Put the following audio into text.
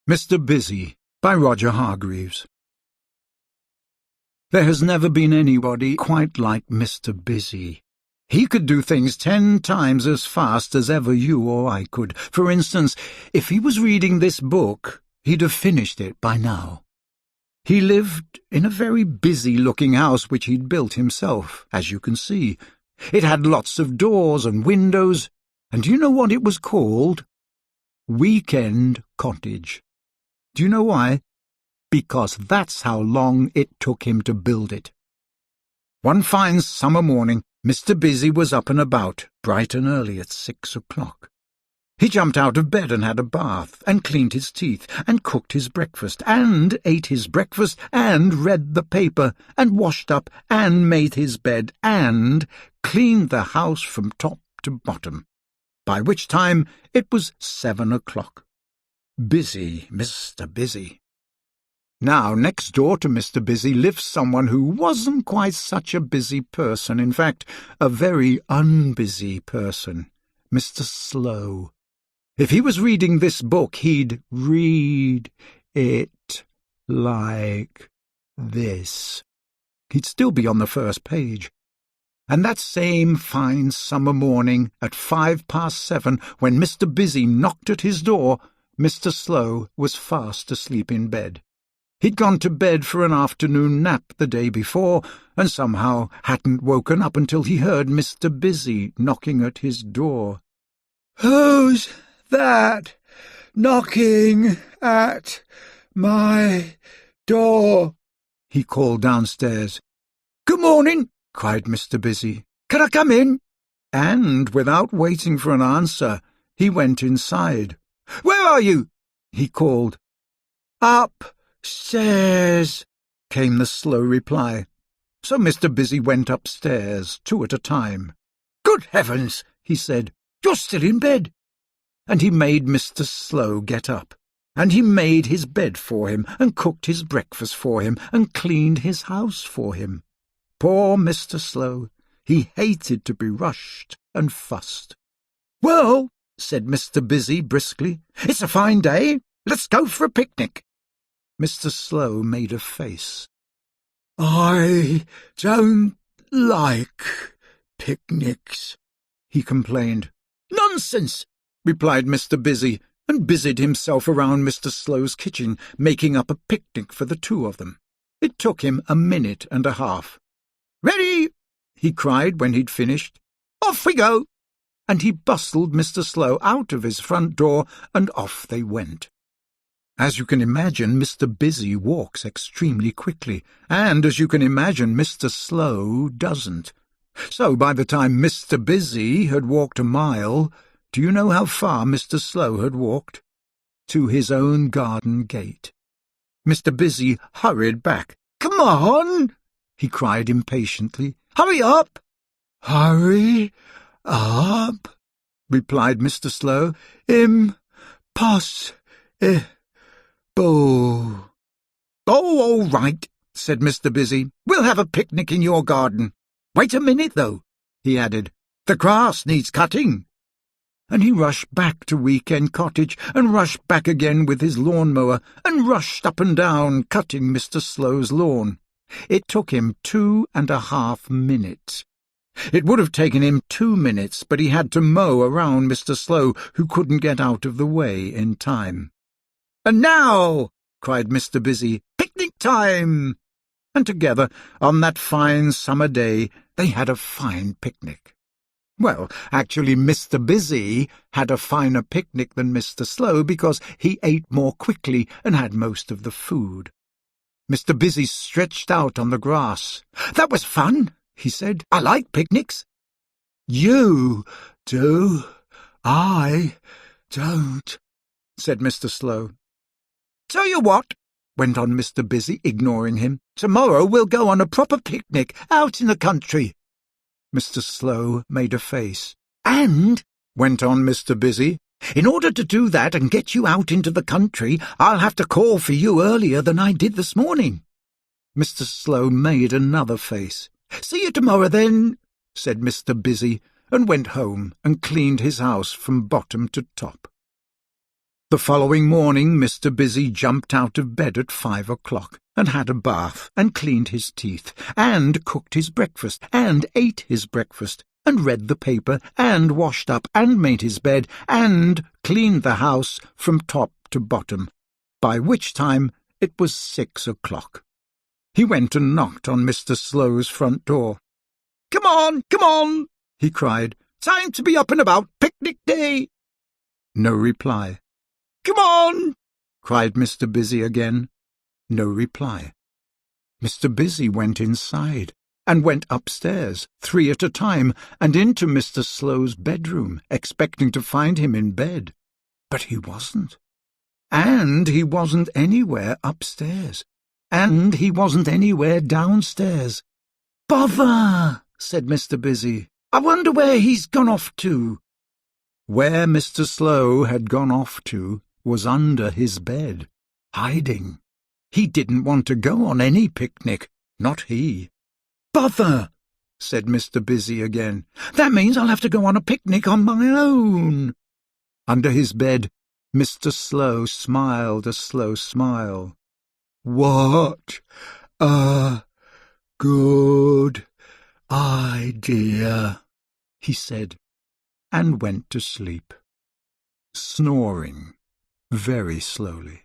Mr. Busy by Roger Hargreaves. There has never been anybody quite like Mr. Busy. He could do things 10 times as fast as ever you or I could. For instance, if he was reading this book, he'd have finished it by now. He lived in a very busy-looking house which he'd built himself, as you can see. It had lots of doors and windows, and do you know what it was called? Weekend Cottage. Do you know why? Because that's how long it took him to build it. One fine summer morning, Mr. Busy was up and about, bright and early at 6 o'clock. He jumped out of bed and had a bath, and cleaned his teeth, and cooked his breakfast, and ate his breakfast, and read the paper, and washed up, and made his bed, and cleaned the house from top to bottom, by which time it was 7 o'clock. Busy, Mr. Busy. Now, next door to Mr. Busy lived someone who wasn't quite such a busy person, in fact, a very unbusy person, Mr. Slow. If he was reading this book, he'd read it like this. He'd still be on the first page. And that same fine summer morning, at 7:05, when Mr. Busy knocked at his door, Mr. Slow was fast asleep in bed. He'd gone to bed for an afternoon nap the day before, and somehow hadn't woken up until he heard Mr. Busy knocking at his door. "Who's that knocking at my door?" he called downstairs. "Good morning," cried Mr. Busy. "Can I come in?" And, without waiting for an answer, he went inside. "Where are you?" he called. "Upstairs," came the slow reply. So Mr. Busy went upstairs, 2 at a time. "Good heavens," he said, "you're still in bed." And he made Mr. Slow get up, and he made his bed for him, and cooked his breakfast for him, and cleaned his house for him. Poor Mr. Slow, he hated to be rushed and fussed. "Well," said Mr. Busy briskly, "it's a fine day. Let's go for a picnic." Mr. Slow made a face. "I don't like picnics," he complained. "Nonsense," replied Mr. Busy, and busied himself around Mr. Slow's kitchen, making up a picnic for the 2 of them. It took him a minute and a half. "Ready!" he cried when he'd finished. "Off we go!" And he bustled Mr. Slow out of his front door, and off they went. As you can imagine, Mr. Busy walks extremely quickly, and as you can imagine, Mr. Slow doesn't. So by the time Mr. Busy had walked a mile, do you know how far Mr. Slow had walked? To his own garden gate. Mr. Busy hurried back. "Come on!" he cried impatiently. "Hurry up!" "Hurry up," replied Mr. Slow. "Impossible." "Oh, all right," said Mr. Busy. "We'll have a picnic in your garden. Wait a minute, though," he added. "The grass needs cutting." And he rushed back to Weekend Cottage, and rushed back again with his lawn-mower, and rushed up and down, cutting Mr. Slow's lawn. It took him 2.5 minutes. It would have taken him 2 minutes, but he had to mow around Mr. Slow, who couldn't get out of the way in time. "And now," cried Mr. Busy, "picnic time!" And together, on that fine summer day, they had a fine picnic. Well, actually, Mr. Busy had a finer picnic than Mr. Slow, because he ate more quickly and had most of the food. Mr. Busy stretched out on the grass. "That was fun," he said. "I like picnics." "You do. I don't," said Mr. Slow. "Tell you what," went on Mr. Busy, ignoring him. "Tomorrow we'll go on a proper picnic out in the country." Mr. Slow made a face. "And," went on Mr. Busy, "in order to do that and get you out into the country, I'll have to call for you earlier than I did this morning." Mr. Slow made another face. "See you tomorrow, then," said Mr. Busy, and went home and cleaned his house from bottom to top. The following morning Mr. Busy jumped out of bed at 5 o'clock, and had a bath, and cleaned his teeth, and cooked his breakfast, and ate his breakfast, and read the paper, and washed up, and made his bed, and cleaned the house from top to bottom, by which time it was 6 o'clock. He went and knocked on Mr. Slow's front door. "Come on," he cried. "Time to be up and about, picnic day." No reply. "Come on," cried Mr. Busy again. No reply. Mr. Busy went inside, and went upstairs, 3 at a time, and into Mr. Slow's bedroom, expecting to find him in bed. But he wasn't. And he wasn't anywhere upstairs. And he wasn't anywhere downstairs. "Bother!" said Mr. Busy. "I wonder where he's gone off to." Where Mr. Slow had gone off to was under his bed, hiding. He didn't want to go on any picnic, not he. "Bother!" said Mr. Busy again. "That means I'll have to go on a picnic on my own." Under his bed, Mr. Slow smiled a slow smile. "What a good idea," he said, and went to sleep, snoring very slowly.